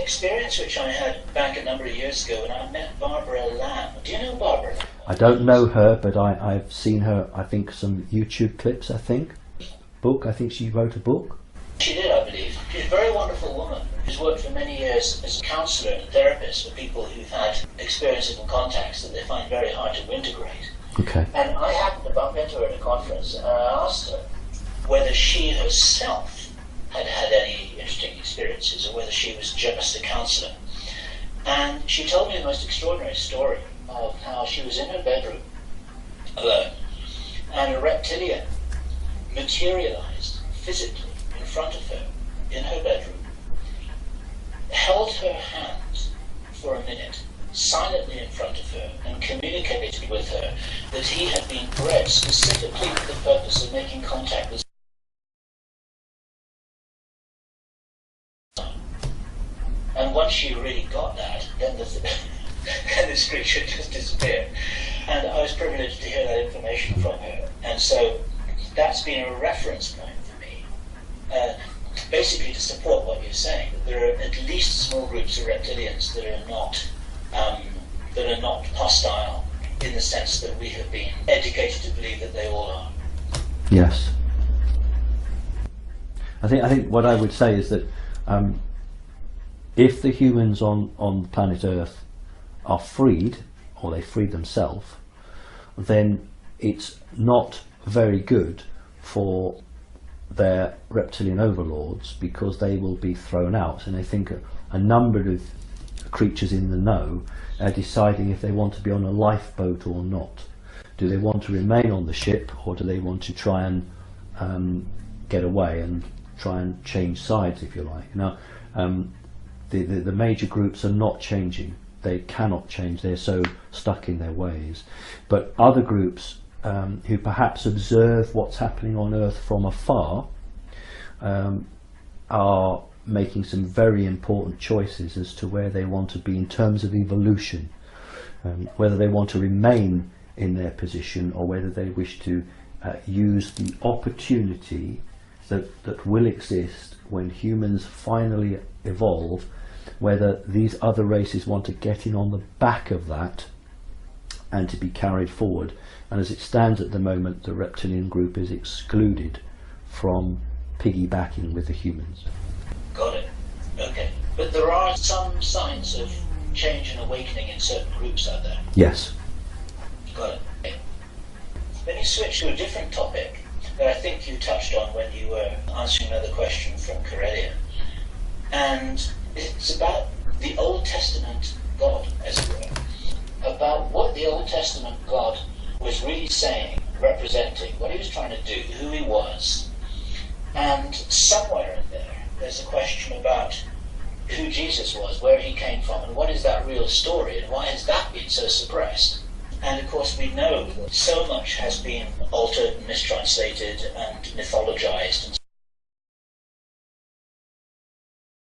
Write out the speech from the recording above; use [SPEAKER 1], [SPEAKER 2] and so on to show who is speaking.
[SPEAKER 1] experience which I had back a number of years ago when I met Barbara Lamb. Do you know Barbara Lamb?
[SPEAKER 2] I don't know her, but I've seen her, I think, some YouTube clips, I think. Book, I think she wrote a book.
[SPEAKER 1] She did, I believe. She's a very wonderful woman who's worked for many years as a counsellor and a therapist for people who've had experiences and contacts that they find very hard to integrate.
[SPEAKER 2] Okay.
[SPEAKER 1] And I happened to bump into her at a conference, and I asked her whether she herself had had any interesting experiences or whether she was just a counsellor. And she told me the most extraordinary story of how she was in her bedroom alone and a reptilian materialized physically in front of her in her bedroom, held her hand for a minute silently in front of her and communicated with her that he had been bred specifically for the purpose of making contact with. And once she really got that, then this creature just disappeared. And I was privileged to hear that information from her. And so that's been a reference point for me, basically to support what you're saying, that there are at least small groups of reptilians that are not hostile in the sense that we have been educated to believe that they all are.
[SPEAKER 2] Yes. I think what I would say is that if the humans on planet Earth are freed, or they free themselves, then it's not very good for their reptilian overlords, because they will be thrown out. And I think a number of creatures in the know are deciding if they want to be on a lifeboat or not. Do they want to remain on the ship, or do they want to try and get away and try and change sides, if you like? Now, the major groups are not changing. They cannot change. They're so stuck in their ways. But other groups who perhaps observe what's happening on Earth from afar are making some very important choices as to where they want to be in terms of evolution, whether they want to remain in their position or whether they wish to use the opportunity that will exist when humans finally evolve, whether these other races want to get in on the back of that and to be carried forward. And as it stands at the moment, the reptilian group is excluded from piggybacking with the humans.
[SPEAKER 1] Got it. Okay. But there are some signs of change and awakening in certain groups out there.
[SPEAKER 2] Yes.
[SPEAKER 1] Got it. Okay. Let me switch to a different topic that I think you touched on when you were answering another question from Corellia. And it's about the Old Testament God, as it were. About what the Old Testament God was really saying, representing, what he was trying to do, who he was. And somewhere in there, there's a question about who Jesus was, where he came from, and what is that real story, and why has that been so suppressed? And of course we know that so much has been altered and mistranslated and mythologized.